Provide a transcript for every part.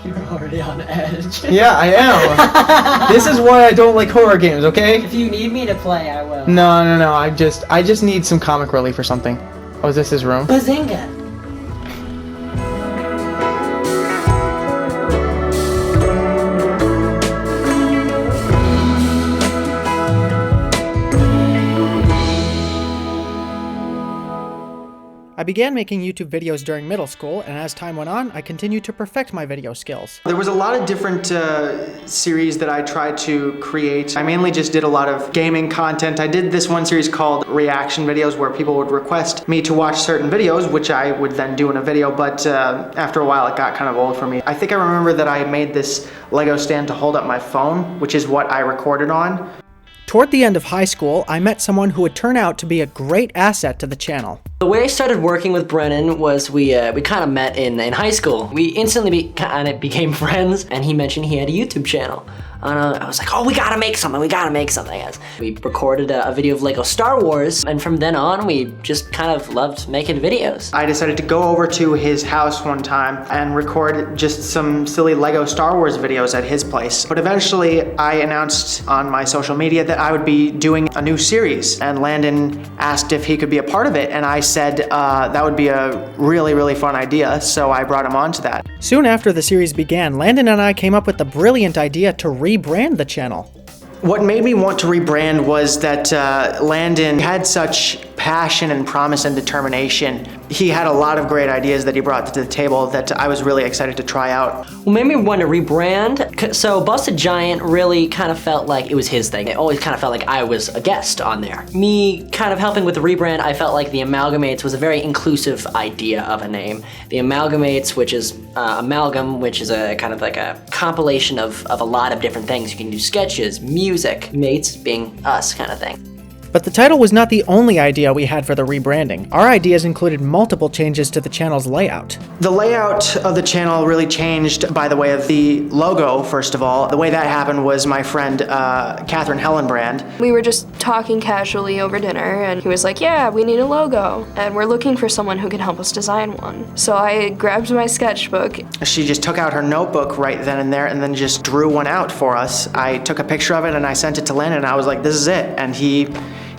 You're already on edge. Yeah, I am. This is why I don't like horror games, okay? If you need me to play, I will. No. I just need some comic relief or something. Oh, is this his room? Bazinga! I began making YouTube videos during middle school, and as time went on, I continued to perfect my video skills. There was a lot of different series that I tried to create. I mainly just did a lot of gaming content. I did this one series called reaction videos where people would request me to watch certain videos, which I would then do in a video, but after a while it got kind of old for me. I think I remember that I made this Lego stand to hold up my phone, which is what I recorded on. Toward the end of high school, I met someone who would turn out to be a great asset to the channel. The way I started working with Brennan was we kind of met in high school. We instantly became friends, and he mentioned he had a YouTube channel. And I was like, oh, we gotta make something, guys. We recorded a video of Lego Star Wars, and from then on, we just kind of loved making videos. I decided to go over to his house one time and record just some silly Lego Star Wars videos at his place. But eventually, I announced on my social media that I would be doing a new series, and Landon asked if he could be a part of it, and I said that would be a really, really fun idea, so I brought him on to that. Soon after the series began, Landon and I came up with the brilliant idea to rebrand the channel. What made me want to rebrand was that Landon had such passion and promise and determination. He had a lot of great ideas that he brought to the table that I was really excited to try out. What made me want to rebrand? So Busted Giant really kind of felt like it was his thing. It always kind of felt like I was a guest on there. Me kind of helping with the rebrand, I felt like the Amalgamates was a very inclusive idea of a name. The Amalgamates, which is amalgam, which is a kind of like a compilation of a lot of different things. You can do sketches, music, mates being us kind of thing. But the title was not the only idea we had for the rebranding. Our ideas included multiple changes to the channel's layout. The layout of the channel really changed by the way of the logo, first of all. The way that happened was my friend, Catherine Hellenbrand. We were just talking casually over dinner, and he was like, yeah, we need a logo, and we're looking for someone who can help us design one. So I grabbed my sketchbook. She just took out her notebook right then and there and then just drew one out for us. I took a picture of it and I sent it to Landon, and I was like, this is it, and he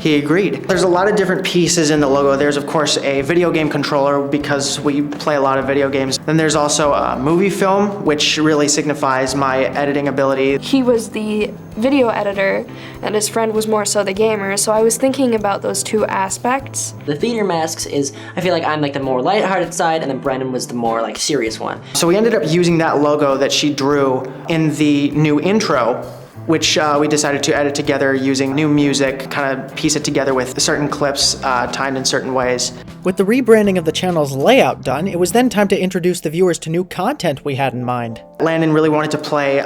agreed. There's a lot of different pieces in the logo. There's of course a video game controller because we play a lot of video games. Then there's also a movie film, which really signifies my editing ability. He was the video editor and his friend was more so the gamer, so I was thinking about those two aspects. The theater masks is, I feel like I'm like the more lighthearted side, and then Brendan was the more like serious one. So we ended up using that logo that she drew in the new intro, which we decided to edit together using new music, kind of piece it together with certain clips timed in certain ways. With the rebranding of the channel's layout done, it was then time to introduce the viewers to new content we had in mind. Landon really wanted to play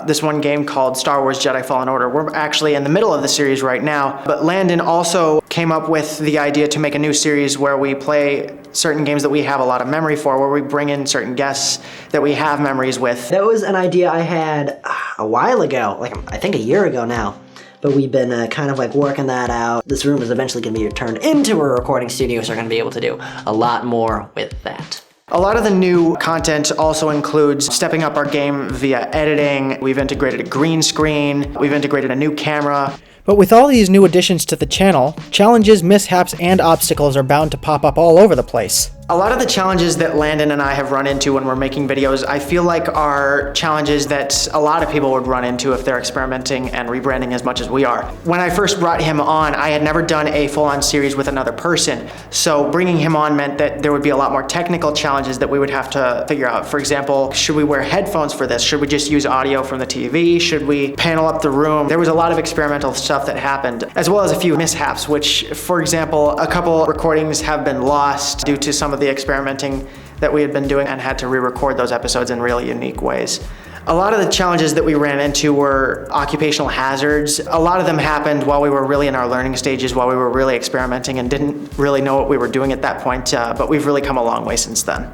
this one game called Star Wars Jedi Fallen Order. We're actually in the middle of the series right now, but Landon also came up with the idea to make a new series where we play certain games that we have a lot of memory for, where we bring in certain guests that we have memories with. That was an idea I had a while ago, like I think a year ago now. But we've been kind of like working that out. This room is eventually going to be turned into a recording studio, so we're going to be able to do a lot more with that. A lot of the new content also includes stepping up our game via editing. We've integrated a green screen. We've integrated a new camera. But with all these new additions to the channel, challenges, mishaps, and obstacles are bound to pop up all over the place. A lot of the challenges that Landon and I have run into when we're making videos, I feel like are challenges that a lot of people would run into if they're experimenting and rebranding as much as we are. When I first brought him on, I had never done a full-on series with another person. So bringing him on meant that there would be a lot more technical challenges that we would have to figure out. For example, should we wear headphones for this? Should we just use audio from the TV? Should we panel up the room? There was a lot of experimental stuff that happened, as well as a few mishaps, which, for example, a couple recordings have been lost due to some of the experimenting that we had been doing and had to re-record those episodes in really unique ways. A lot of the challenges that we ran into were occupational hazards. A lot of them happened while we were really in our learning stages, while we were really experimenting and didn't really know what we were doing at that point, but we've really come a long way since then.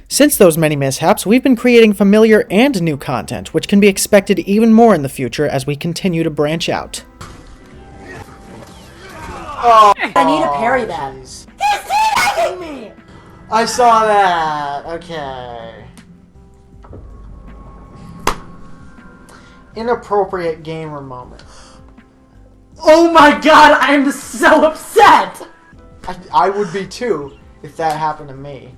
Since those many mishaps, we've been creating familiar and new content, which can be expected even more in the future as we continue to branch out. Oh. I need a parry that. He's teabagging me! I saw that. Okay. inappropriate gamer moment. Oh my god, I'm so upset! I would be too if that happened to me.